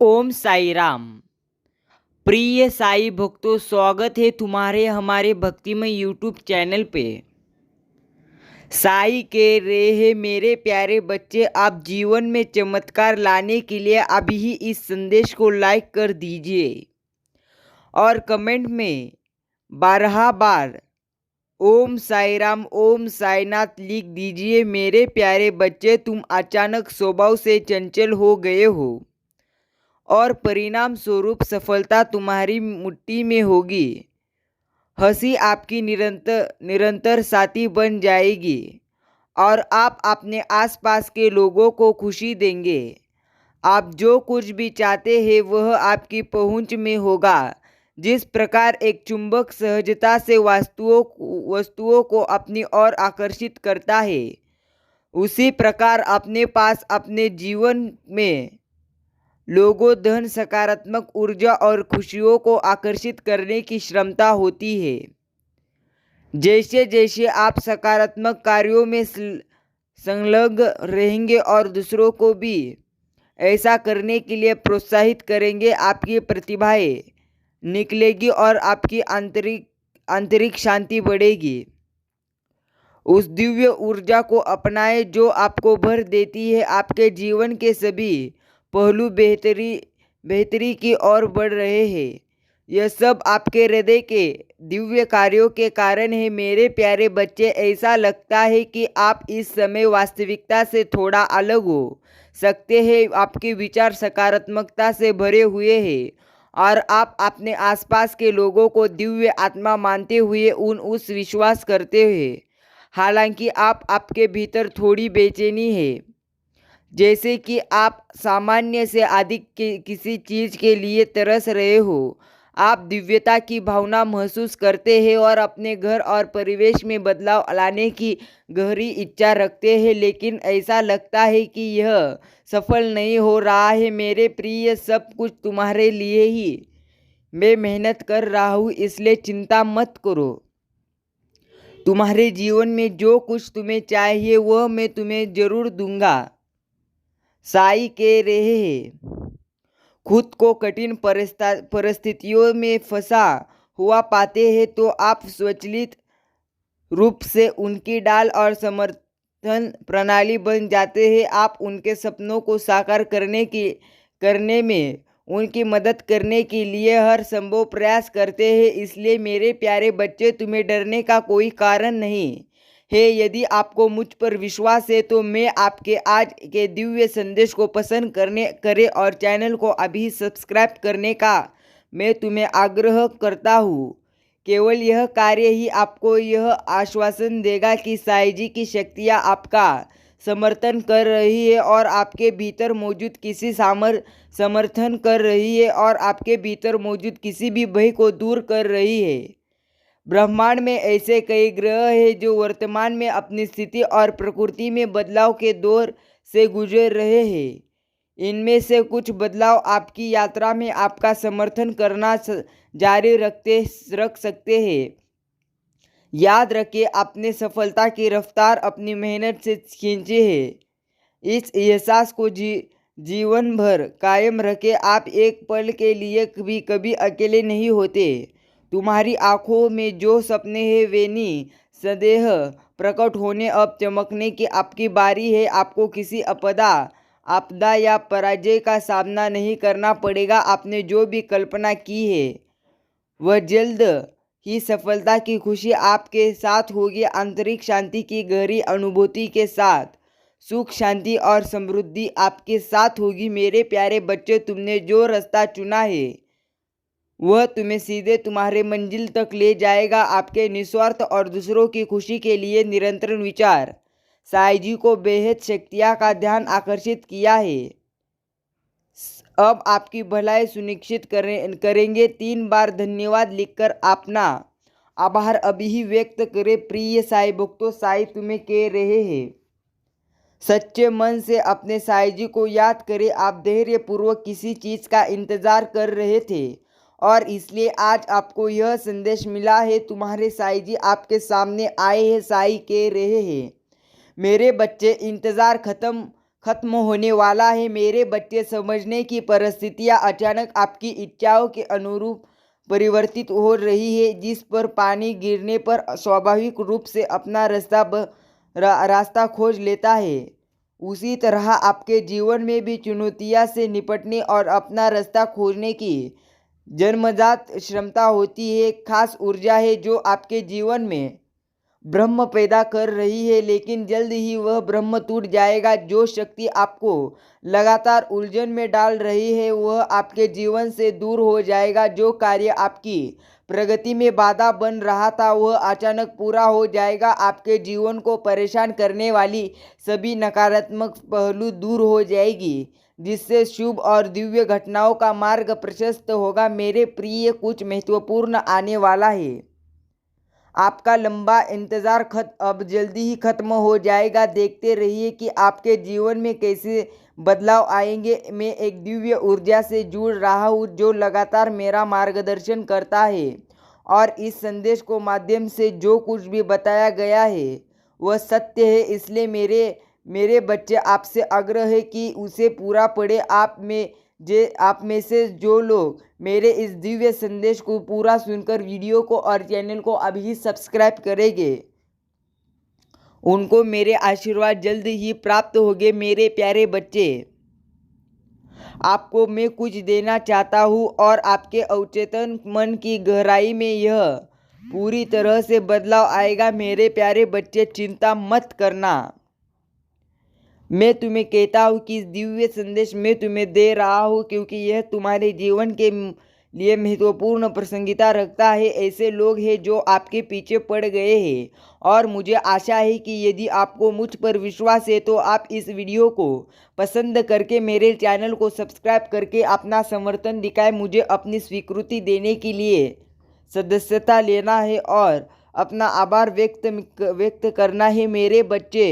ओम साई राम। प्रिय साई भक्तों, स्वागत है तुम्हारे हमारे भक्तिमय यूट्यूब चैनल पे। साई कह रहे हैं, मेरे प्यारे बच्चे, आप जीवन में चमत्कार लाने के लिए अभी ही इस संदेश को लाइक कर दीजिए और कमेंट में 12 बार ओम साई राम ओम साईनाथ लिख दीजिए। मेरे प्यारे बच्चे, तुम अचानक स्वभाव से चंचल हो गए हो और परिणाम स्वरूप सफलता तुम्हारी मुट्ठी में होगी। हंसी आपकी निरंतर निरंतर साथी बन जाएगी और आप अपने आसपास के लोगों को खुशी देंगे। आप जो कुछ भी चाहते हैं वह आपकी पहुंच में होगा। जिस प्रकार एक चुंबक सहजता से वस्तुओं को अपनी ओर आकर्षित करता है, उसी प्रकार अपने पास अपने जीवन में लोगों, धन, सकारात्मक ऊर्जा और खुशियों को आकर्षित करने की क्षमता होती है। जैसे जैसे आप सकारात्मक कार्यों में संलग्न रहेंगे और दूसरों को भी ऐसा करने के लिए प्रोत्साहित करेंगे, आपकी प्रतिभाएं निकलेगी और आपकी आंतरिक शांति बढ़ेगी। उस दिव्य ऊर्जा को अपनाएं जो आपको भर देती है। आपके जीवन के सभी पहलू बेहतरी की ओर बढ़ रहे हैं। यह सब आपके हृदय के दिव्य कार्यों के कारण है। मेरे प्यारे बच्चे, ऐसा लगता है कि आप इस समय वास्तविकता से थोड़ा अलग हो सकते हैं। आपके विचार सकारात्मकता से भरे हुए हैं और आप अपने आसपास के लोगों को दिव्य आत्मा मानते हुए उस विश्वास करते हैं। हालांकि आपके भीतर थोड़ी बेचैनी है, जैसे कि आप सामान्य से अधिक किसी चीज़ के लिए तरस रहे हो। आप दिव्यता की भावना महसूस करते हैं और अपने घर और परिवेश में बदलाव लाने की गहरी इच्छा रखते हैं, लेकिन ऐसा लगता है कि यह सफल नहीं हो रहा है। मेरे प्रिय, सब कुछ तुम्हारे लिए ही मैं मेहनत कर रहा हूँ, इसलिए चिंता मत करो। तुम्हारे जीवन में जो कुछ तुम्हें चाहिए वह मैं तुम्हें जरूर दूंगा। साई कह रहे हैं, खुद को कठिन परिस्थितियों में फंसा हुआ पाते हैं तो आप स्वचालित रूप से उनकी डाल और समर्थन प्रणाली बन जाते हैं। आप उनके सपनों को साकार करने में उनकी मदद करने के लिए हर संभव प्रयास करते हैं। इसलिए मेरे प्यारे बच्चे, तुम्हें डरने का कोई कारण नहीं है। यदि आपको मुझ पर विश्वास है तो मैं आपके आज के दिव्य संदेश को पसंद करें और चैनल को अभी सब्सक्राइब करने का मैं तुम्हें आग्रह करता हूँ। केवल यह कार्य ही आपको यह आश्वासन देगा कि साईं जी की शक्तियाँ आपका समर्थन कर रही है और आपके भीतर मौजूद किसी समर्थन कर रही है और आपके भीतर मौजूद किसी भी भय को दूर कर रही है। ब्रह्मांड में ऐसे कई ग्रह हैं जो वर्तमान में अपनी स्थिति और प्रकृति में बदलाव के दौर से गुजर रहे हैं। इनमें से कुछ बदलाव आपकी यात्रा में आपका समर्थन करना जारी रख सकते हैं। याद रखें, आपने सफलता की रफ्तार अपनी मेहनत से खींची है। इस एहसास को जीवन भर कायम रखें। आप एक पल के लिए भी कभी अकेले नहीं होते। तुम्हारी आंखों में जो सपने हैं वे सदैव प्रकट होने अब चमकने की आपकी बारी है। आपको किसी आपदा या पराजय का सामना नहीं करना पड़ेगा। आपने जो भी कल्पना की है वह जल्द ही सफलता की खुशी आपके साथ होगी। आंतरिक शांति की गहरी अनुभूति के साथ सुख, शांति और समृद्धि आपके साथ होगी। मेरे प्यारे बच्चे, तुमने जो रास्ता चुना है वह तुम्हें सीधे तुम्हारे मंजिल तक ले जाएगा। आपके निस्वार्थ और दूसरों की खुशी के लिए निरंतर विचार साईं जी को बेहद शक्तियाँ का ध्यान आकर्षित किया है। अब आपकी भलाई सुनिश्चित करेंगे। 3 बार धन्यवाद लिखकर अपना आभार अभी ही व्यक्त करें। प्रिय साईं भक्तों, साईं तुम्हें कह रहे हैं, सच्चे मन से अपने साईं जी को याद करें। आप धैर्य पूर्वक किसी चीज़ का इंतजार कर रहे थे और इसलिए आज आपको यह संदेश मिला है। तुम्हारे साईं जी आपके सामने आए हैं। साईं कह रहे हैं, मेरे बच्चे, इंतज़ार खत्म खत्म होने वाला है। मेरे बच्चे, समझने की परिस्थितियाँ अचानक आपकी इच्छाओं के अनुरूप परिवर्तित हो रही है। जिस पर पानी गिरने पर स्वाभाविक रूप से अपना रास्ता खोज लेता है, उसी तरह आपके जीवन में भी चुनौतियां से निपटने और अपना रास्ता खोजने की जन्मजात क्षमता होती है। खास ऊर्जा है जो आपके जीवन में ब्रह्म पैदा कर रही है, लेकिन जल्द ही वह ब्रह्म टूट जाएगा। जो शक्ति आपको लगातार उलझन में डाल रही है वह आपके जीवन से दूर हो जाएगा। जो कार्य आपकी प्रगति में बाधा बन रहा था वह अचानक पूरा हो जाएगा। आपके जीवन को परेशान करने वाली सभी नकारात्मक पहलू दूर हो जाएगी, जिससे शुभ और दिव्य घटनाओं का मार्ग प्रशस्त होगा। मेरे प्रिय, कुछ महत्वपूर्ण आने वाला है। आपका लंबा इंतजार अब जल्दी ही खत्म हो जाएगा। देखते रहिए कि आपके जीवन में कैसे बदलाव आएंगे। मैं एक दिव्य ऊर्जा से जुड़ रहा हूँ जो लगातार मेरा मार्गदर्शन करता है, और इस संदेश को माध्यम से जो कुछ भी बताया गया है वह सत्य है। इसलिए मेरे बच्चे, आपसे आग्रह है कि उसे पूरा पढ़े। आप में से जो लोग मेरे इस दिव्य संदेश को पूरा सुनकर वीडियो को और चैनल को अभी सब्सक्राइब करेंगे, उनको मेरे आशीर्वाद जल्द ही प्राप्त होंगे। मेरे प्यारे बच्चे, आपको मैं कुछ देना चाहता हूँ और आपके अवचेतन मन की गहराई में यह पूरी तरह से बदलाव आएगा। मेरे प्यारे बच्चे, चिंता मत करना। मैं तुम्हें कहता हूँ कि इस दिव्य संदेश मैं तुम्हें दे रहा हूँ क्योंकि यह तुम्हारे जीवन के लिए महत्वपूर्ण प्रासंगिकता रखता है। ऐसे लोग हैं जो आपके पीछे पड़ गए हैं, और मुझे आशा है कि यदि आपको मुझ पर विश्वास है तो आप इस वीडियो को पसंद करके मेरे चैनल को सब्सक्राइब करके अपना समर्थन दिखाएं। मुझे अपनी स्वीकृति देने के लिए सदस्यता लेना है और अपना आभार व्यक्त करना है। मेरे बच्चे,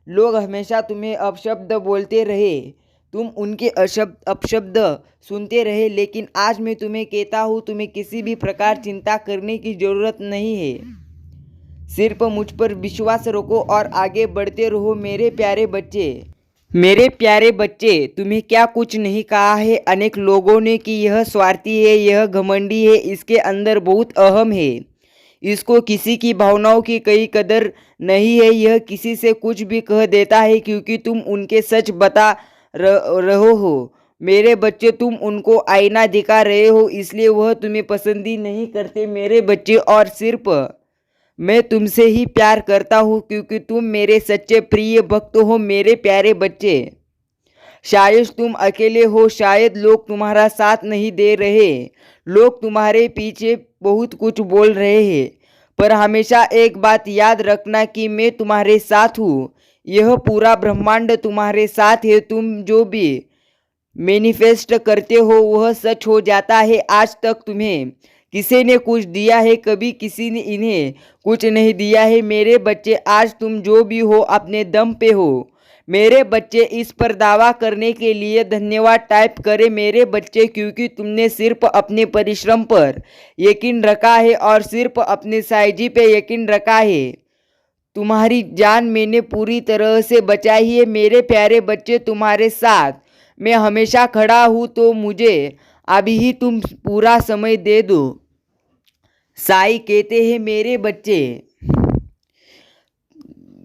लोग हमेशा तुम्हें अपशब्द बोलते रहे, तुम उनके अपशब्द सुनते रहे, लेकिन आज मैं तुम्हें कहता हूँ तुम्हें किसी भी प्रकार चिंता करने की ज़रूरत नहीं है। सिर्फ मुझ पर विश्वास रखो और आगे बढ़ते रहो। मेरे प्यारे बच्चे, तुम्हें क्या कुछ नहीं कहा है अनेक लोगों ने कि यह स्वार्थी है, यह घमंडी है, इसके अंदर बहुत अहम है, इसको किसी की भावनाओं की कई कदर नहीं है, यह किसी से कुछ भी कह देता है क्योंकि तुम उनके सच बता रहे हो। मेरे बच्चे, तुम उनको आईना दिखा रहे हो, इसलिए वह तुम्हें पसंद ही नहीं करते। मेरे बच्चे, और सिर्फ मैं तुमसे ही प्यार करता हूँ क्योंकि तुम मेरे सच्चे प्रिय भक्त हो। मेरे प्यारे बच्चे, शायद तुम अकेले हो, शायद लोग तुम्हारा साथ नहीं दे रहे, लोग तुम्हारे पीछे बहुत कुछ बोल रहे हैं, पर हमेशा एक बात याद रखना कि मैं तुम्हारे साथ हूँ। यह पूरा ब्रह्मांड तुम्हारे साथ है। तुम जो भी मैनिफेस्ट करते हो वह सच हो जाता है। आज तक तुम्हें किसी ने कुछ दिया है, कभी किसी ने इन्हें कुछ नहीं दिया है। मेरे बच्चे, आज तुम जो भी हो अपने दम पे हो। मेरे बच्चे, इस पर दावा करने के लिए धन्यवाद टाइप करें। मेरे बच्चे, क्योंकि तुमने सिर्फ अपने परिश्रम पर यकीन रखा है और सिर्फ अपने साइजी पे यकीन रखा है। तुम्हारी जान मैंने पूरी तरह से बचाई है। मेरे प्यारे बच्चे, तुम्हारे साथ मैं हमेशा खड़ा हूँ, तो मुझे अभी ही तुम पूरा समय दे दो। साईं कहते हैं, मेरे बच्चे,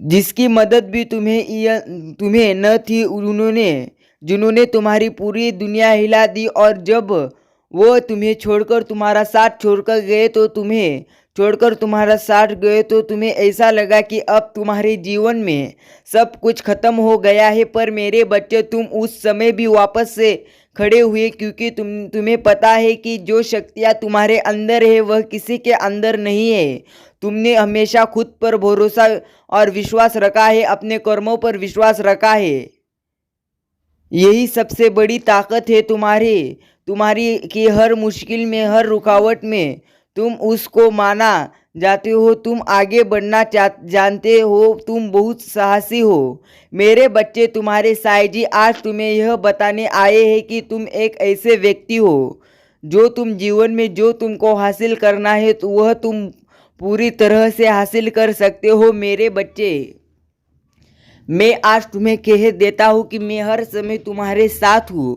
जिसकी मदद भी तुम्हें न थी, जिन्होंने तुम्हारी पूरी दुनिया हिला दी, और जब वो तुम्हें छोड़कर तुम्हारा साथ छोड़कर गए तो तुम्हें ऐसा लगा कि अब तुम्हारे जीवन में सब कुछ खत्म हो गया है। पर मेरे बच्चे, तुम उस समय भी वापस से खड़े हुए क्योंकि तुम्हें पता है कि जो शक्तियाँ तुम्हारे अंदर है वह किसी के अंदर नहीं है। तुमने हमेशा खुद पर भरोसा और विश्वास रखा है, अपने कर्मों पर विश्वास रखा है। यही सबसे बड़ी ताकत है तुम्हारी कि हर मुश्किल में, हर रुकावट में तुम उसको माना जाते हो, तुम आगे बढ़ना जानते हो, तुम बहुत साहसी हो। मेरे बच्चे, तुम्हारे साईं जी आज तुम्हें यह बताने आए हैं कि तुम एक ऐसे व्यक्ति हो जो तुम जीवन में जो तुमको हासिल करना है तो वह तुम पूरी तरह से हासिल कर सकते हो। मेरे बच्चे, मैं आज तुम्हें कह देता हूँ कि मैं हर समय तुम्हारे साथ हूँ।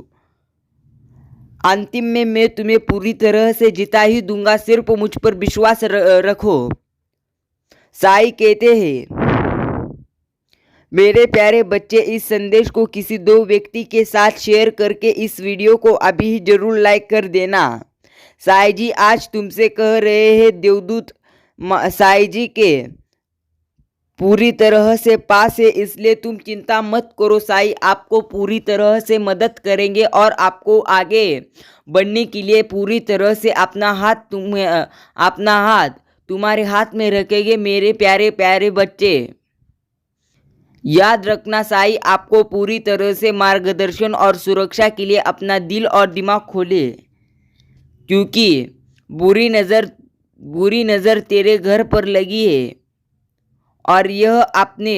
अंतिम में मैं तुम्हें पूरी तरह से जिता ही दूंगा, सिर्फ मुझ पर विश्वास रखो। साई कहते हैं, मेरे प्यारे बच्चे, इस संदेश को किसी 2 व्यक्ति के साथ शेयर करके इस वीडियो को अभी ही जरूर लाइक कर देना। साई जी आज तुमसे कह रहे हैं, देवदूत साई जी के पूरी तरह से पास है, इसलिए तुम चिंता मत करो। साई आपको पूरी तरह से मदद करेंगे और आपको आगे बढ़ने के लिए पूरी तरह से अपना हाथ तुम्हारे हाथ में रखेंगे। मेरे प्यारे प्यारे बच्चे, याद रखना, साई आपको पूरी तरह से मार्गदर्शन और सुरक्षा के लिए अपना दिल और दिमाग खोले, क्योंकि बुरी नज़र तेरे घर पर लगी है और यह अपने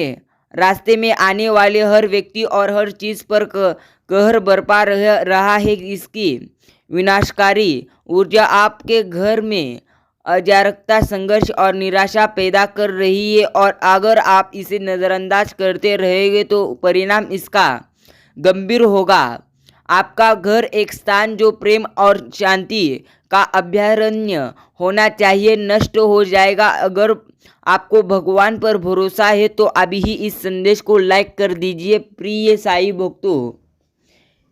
रास्ते में आने वाले हर व्यक्ति और हर चीज़ पर कहर बरपा रहा है। इसकी विनाशकारी ऊर्जा आपके घर में अराजकता, संघर्ष और निराशा पैदा कर रही है, और अगर आप इसे नज़रअंदाज करते रहेंगे तो परिणाम इसका गंभीर होगा। आपका घर एक स्थान जो प्रेम और शांति का अभयारण्य होना चाहिए, नष्ट हो जाएगा। अगर आपको भगवान पर भरोसा है तो अभी ही इस संदेश को लाइक कर दीजिए। प्रिय साई भक्तों,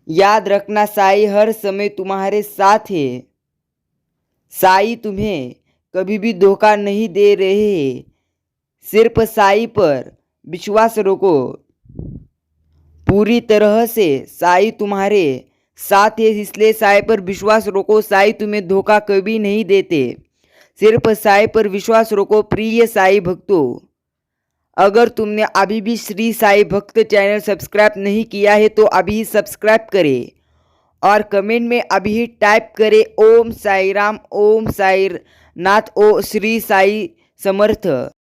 याद रखना, साई हर समय तुम्हारे साथ है। साई तुम्हें कभी भी धोखा नहीं दे रहे। सिर्फ साई पर विश्वास रखो। पूरी तरह से साई तुम्हारे साथ है, इसलिए साई पर विश्वास रखो। साई तुम्हें धोखा कभी नहीं देते। सिर्फ साई पर विश्वास रखो। प्रिय साई भक्तों, अगर तुमने अभी भी श्री साई भक्त चैनल सब्सक्राइब नहीं किया है तो अभी सब्सक्राइब करें और कमेंट में अभी टाइप करें ओम साई राम, ओम साई नाथ, ओ श्री साई समर्थ।